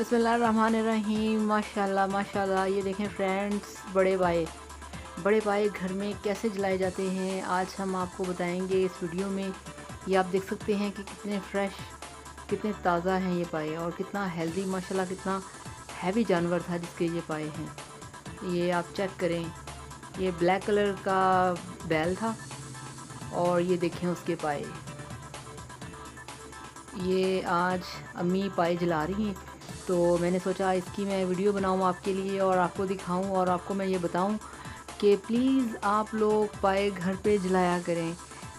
बिस्मिल्लाहिर्रहमानिर्रहीम। माशाल्लाह माशाल्लाह। ये देखें फ्रेंड्स, बड़े पाए घर में कैसे जलाए जाते हैं आज हम आपको बताएंगे इस वीडियो में। ये आप देख सकते हैं कि कितने फ्रेश, कितने ताज़ा हैं ये पाए और कितना हेल्दी, माशाल्लाह कितना हैवी जानवर था जिसके ये पाए हैं। ये आप चेक करें, ये ब्लैक कलर का बैल था और ये देखें उसके पाए। ये आज अम्मी पाए जला रही हैं, तो मैंने सोचा इसकी मैं वीडियो बनाऊं आपके लिए और आपको दिखाऊं और आपको मैं ये बताऊं कि प्लीज़ आप लोग पाए घर पे जलाया करें,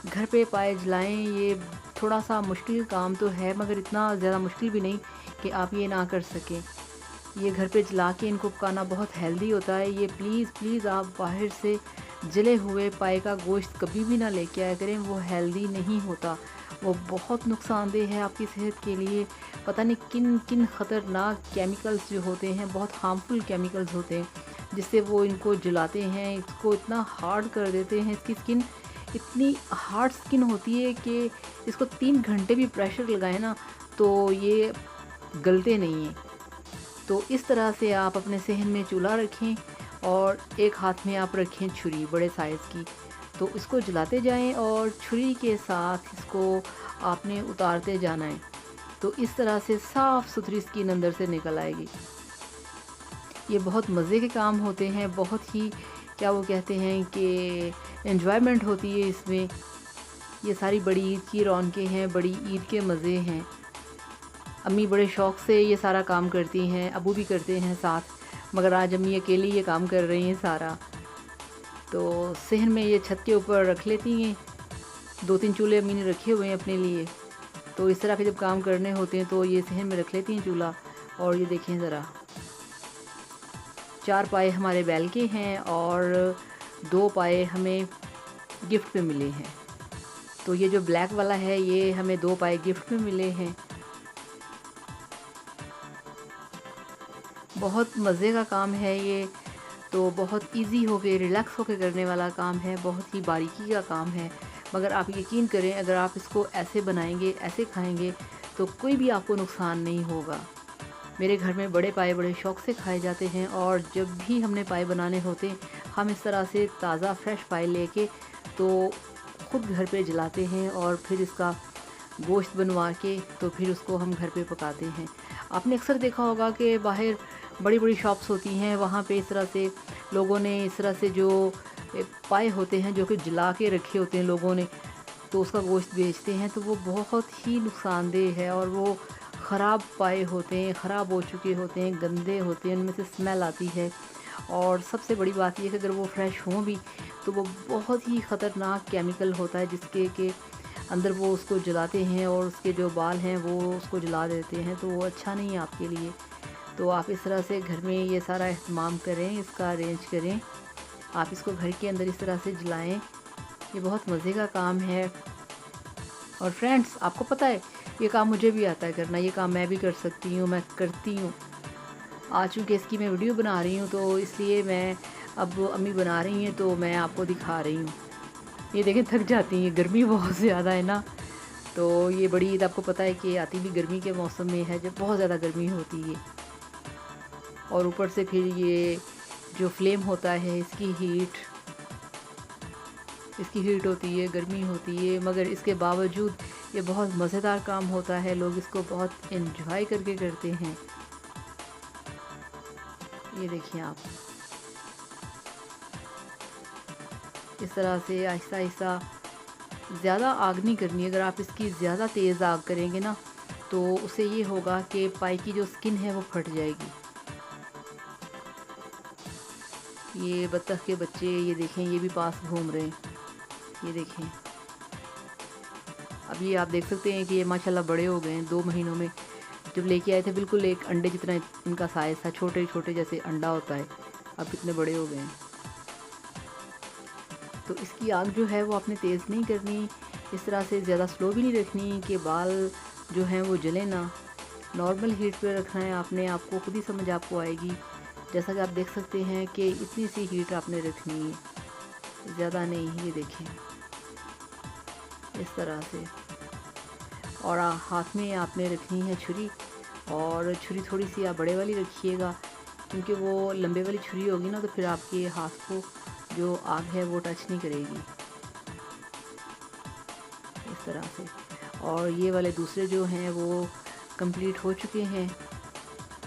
घर पे पाए जलाएं। ये थोड़ा सा मुश्किल काम तो है मगर इतना ज़्यादा मुश्किल भी नहीं कि आप ये ना कर सकें। ये घर पे जला के इनको पकाना बहुत हेल्दी होता है। ये प्लीज़ आप बाहर से जले हुए पाए का गोश्त कभी भी ना लेके आया करें, वो हेल्दी नहीं होता, वो बहुत नुकसानदेह है आपकी सेहत के लिए। पता नहीं किन किन ख़तरनाक केमिकल्स जो होते हैं, बहुत हार्मफुल केमिकल्स होते हैं जिससे वो इनको जलाते हैं, इसको इतना हार्ड कर देते हैं। इसकी स्किन इतनी हार्ड स्किन होती है कि इसको 3 घंटे भी प्रेशर लगाए ना तो ये गलते नहीं हैं। तो इस तरह से आप अपने सहन में चूल्हा रखें और एक हाथ में आप रखें छुरी बड़े साइज़ की, तो इसको जलाते जाएं और छुरी के साथ इसको आपने उतारते जाना है। तो इस तरह से साफ़ सुथरी स्किन अंदर से निकल आएगी। ये बहुत मज़े के काम होते हैं, बहुत ही क्या वो कहते हैं कि एन्जॉयमेंट होती है इसमें। ये सारी बड़ी ईद की रौनकें हैं, बड़ी ईद के मज़े हैं। अम्मी बड़े शौक़ से ये सारा काम करती हैं, अबू भी करते हैं साथ, मगर आज अम्मी अकेली ये काम कर रही हैं सारा। तो सहन में ये छत के ऊपर रख लेती हैं, 2-3 चूल्हे अम्मी ने रखे हुए हैं अपने लिए। तो इस तरह के जब काम करने होते हैं तो ये सहन में रख लेती हैं चूल्हा। और ये देखें ज़रा, 4 पाए हमारे बैल के हैं और 2 पाए हमें गिफ्ट में मिले हैं। तो ये जो ब्लैक वाला है ये हमें 2 पाए गिफ्ट में मिले हैं। बहुत मज़े का काम है ये, तो बहुत इजी होके रिलैक्स होके करने वाला काम है, बहुत ही बारीकी का काम है। मगर आप यकीन करें, अगर आप इसको ऐसे बनाएंगे, ऐसे खाएंगे तो कोई भी आपको नुकसान नहीं होगा। मेरे घर में बड़े पाए बड़े शौक़ से खाए जाते हैं और जब भी हमने पाए बनाने होते हैं हम इस तरह से ताज़ा फ्रेश पाए लेके तो ख़ुद घर पे जलाते हैं और फिर इसका गोश्त बनवा के तो फिर उसको हम घर पे पकाते हैं। आपने अक्सर देखा होगा कि बाहर बड़ी बड़ी शॉप्स होती हैं, वहाँ पे इस तरह से लोगों ने इस तरह से जो पाए होते हैं जो कि जला के रखे होते हैं लोगों ने, तो उसका गोश्त बेचते हैं। तो वो बहुत ही नुकसानदेह है और वो ख़राब पाए होते हैं, ख़राब हो चुके होते हैं, गंदे होते हैं, उनमें से स्मेल आती है। और सबसे बड़ी बात यह है कि अगर वो फ्रेश हों भी तो वो बहुत ही ख़तरनाक केमिकल होता है जिसके के अंदर वो उसको जलाते हैं और उसके जो बाल हैं वो उसको जला देते हैं, तो वो अच्छा नहीं है आपके लिए। तो आप इस तरह से घर में ये सारा एहतमाम करें, इसका अरेंज करें, आप इसको घर के अंदर इस तरह से जलाएं। ये बहुत मज़े का काम है। और फ्रेंड्स, आपको पता है ये काम मुझे भी आता है करना, ये काम मैं भी कर सकती हूँ, मैं करती हूँ। आज चूँकि इसकी मैं वीडियो बना रही हूँ तो इसलिए मैं, अब अम्मी बना रही हैं तो मैं आपको दिखा रही हूँ। ये देखें थक जाती हैं, गर्मी बहुत ज़्यादा है ना। तो ये बड़ी ईद आपको पता है कि आती भी गर्मी के मौसम में है, जब बहुत ज़्यादा गर्मी होती है और ऊपर से फिर ये जो फ्लेम होता है इसकी हीट होती है, गर्मी होती है, मगर इसके बावजूद ये बहुत मज़ेदार काम होता है। लोग इसको बहुत एंजॉय करके करते हैं। ये देखिए आप, इस तरह से आहिस्ता आहिस्ता, ज़्यादा आग नहीं करनी। अगर आप इसकी ज़्यादा तेज़ आग करेंगे ना तो उससे ये होगा कि पाई की जो स्किन है वो फट जाएगी। ये बत्तख के बच्चे, ये देखें, ये भी पास घूम रहे हैं, ये देखें। अभी आप देख सकते हैं कि ये माशाल्लाह बड़े हो गए हैं 2 महीनों में। जब लेके आए थे बिल्कुल एक अंडे जितना इनका साइज़ था, छोटे छोटे जैसे अंडा होता है, अब कितने बड़े हो गए हैं। तो इसकी आग जो है वो आपने तेज़ नहीं करनी, इस तरह से ज़्यादा स्लो भी नहीं रखनी कि बाल जो हैं वो जले ना। नॉर्मल हीट पे रखना है आपने, आपको खुद ही समझ आपको आएगी। जैसा कि आप देख सकते हैं कि इतनी सी हीट आपने रखनी है, ज़्यादा नहीं। ये देखें इस तरह से, और हाथ में आपने रखनी है छुरी और छुरी थोड़ी सी आप बड़े वाली रखिएगा, क्योंकि वो लंबे वाली छुरी होगी ना तो फिर आपके हाथ को जो आग है वो टच नहीं करेगी, इस तरह से। और ये वाले दूसरे जो हैं वो कंप्लीट हो चुके हैं।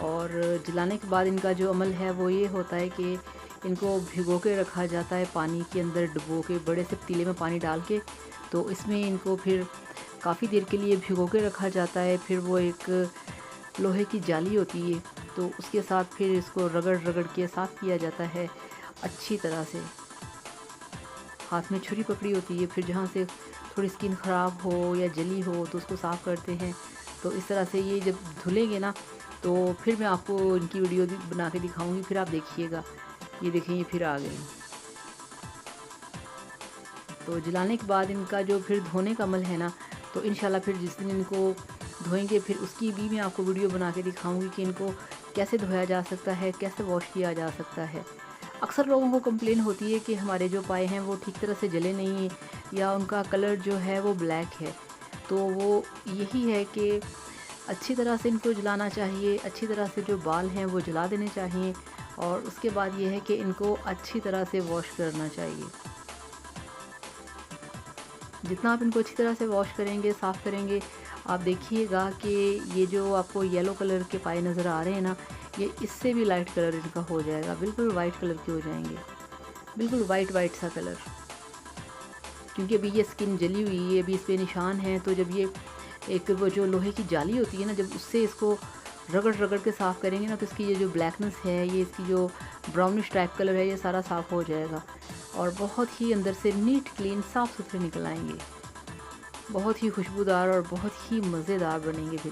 और जलाने के बाद इनका जो अमल है वो ये होता है कि इनको भिगो के रखा जाता है पानी के अंदर, डुबो के बड़े से पतीले में पानी डाल के। तो इसमें इनको फिर काफ़ी देर के लिए भिगो के रखा जाता है। फिर वो एक लोहे की जाली होती है, तो उसके साथ फिर इसको रगड़ रगड़ के साफ़ किया जाता है अच्छी तरह से। हाथ में छुरी पकड़ी होती है, फिर जहाँ से थोड़ी स्किन ख़राब हो या जली हो तो उसको साफ़ करते हैं। तो इस तरह से ये जब धुलेंगे ना तो फिर मैं आपको इनकी वीडियो बना के दिखाऊंगी, फिर आप देखिएगा। ये देखें, ये फिर आ गए। तो जलाने के बाद इनका जो फिर धोने का अमल है ना, तो इंशाल्लाह फिर जिस दिन इनको धोएंगे फिर उसकी भी मैं आपको वीडियो बना के दिखाऊंगी कि इनको कैसे धोया जा सकता है, कैसे वॉश किया जा सकता है। अक्सर लोगों को कंप्लेन होती है कि हमारे जो पाए हैं वो ठीक तरह से जले नहीं हैं, या उनका कलर जो है वो ब्लैक है। तो वो यही है कि अच्छी तरह से इनको जलाना चाहिए, अच्छी तरह से जो बाल हैं वो जला देने चाहिए। और उसके बाद ये है कि इनको अच्छी तरह से वॉश करना चाहिए। जितना आप इनको अच्छी तरह से वॉश करेंगे, साफ़ करेंगे, आप देखिएगा कि ये जो आपको येलो कलर के पाए नज़र आ रहे हैं ना, ये इससे भी लाइट कलर इनका हो जाएगा, बिल्कुल वाइट कलर के हो जाएंगे, बिल्कुल वाइट सा कलर। क्योंकि अभी ये स्किन जली हुई है, अभी इस पर निशान है। तो जब ये एक वो जो लोहे की जाली होती है ना, जब उससे इसको रगड़ रगड़ के साफ़ करेंगे ना, तो इसकी ये जो ब्लैकनेस है, ये इसकी जो ब्राउनिश टाइप कलर है, ये सारा साफ़ हो जाएगा और बहुत ही अंदर से नीट क्लीन साफ़ सुथरे निकल आएंगे। बहुत ही खुशबूदार और बहुत ही मज़ेदार बनेंगे फिर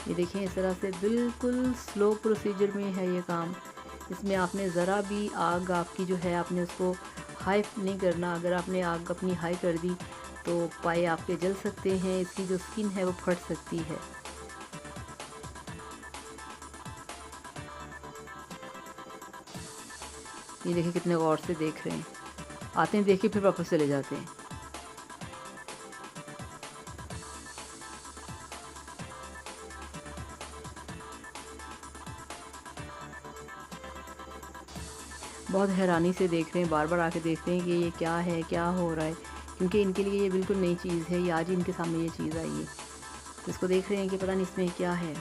ये देखें, इस तरह से बिल्कुल स्लो प्रोसीजर में है ये काम। इसमें आपने ज़रा भी आग आपकी जो है आपने उसको हाई नहीं करना। अगर आपने आग अपनी हाई कर दी तो पाए आपके जल सकते हैं, इसकी जो स्किन है वो फट सकती है। ये देखिए कितने गौर से देख रहे हैं, आते हैं देख के फिर वापस चले जाते हैं। बहुत हैरानी से देख रहे हैं, बार बार आके देखते हैं कि ये क्या है, क्या हो रहा है, क्योंकि इनके लिए ये बिल्कुल नई चीज़ है। ये आज ही इनके सामने ये चीज़ आई है, तो इसको देख रहे हैं कि पता नहीं इसमें क्या है।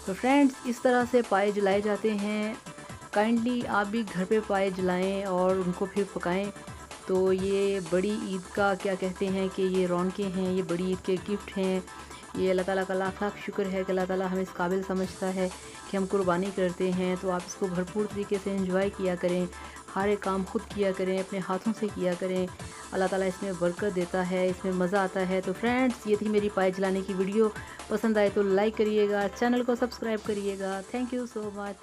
तो फ्रेंड्स, इस तरह से पाए जलाए जाते हैं। काइंडली आप भी घर पे पाए जलाएं और उनको फिर पकाएं। तो ये बड़ी ईद का क्या कहते हैं कि ये रौनकें हैं, ये बड़ी ईद के गिफ्ट हैं। ये अल्लाह ताला का लाख लाख शुक्र है कि अल्लाह ताला हमें इस काबिल समझता है कि हम कुर्बानी करते हैं। तो आप इसको भरपूर तरीके से एंजॉय किया करें, हर एक काम खुद किया करें, अपने हाथों से किया करें। अल्लाह ताला इसमें बरकत देता है, इसमें मज़ा आता है। तो फ्रेंड्स, ये थी मेरी पाए जलाने की वीडियो। पसंद आए तो लाइक करिएगा, चैनल को सब्सक्राइब करिएगा। Thank you so much.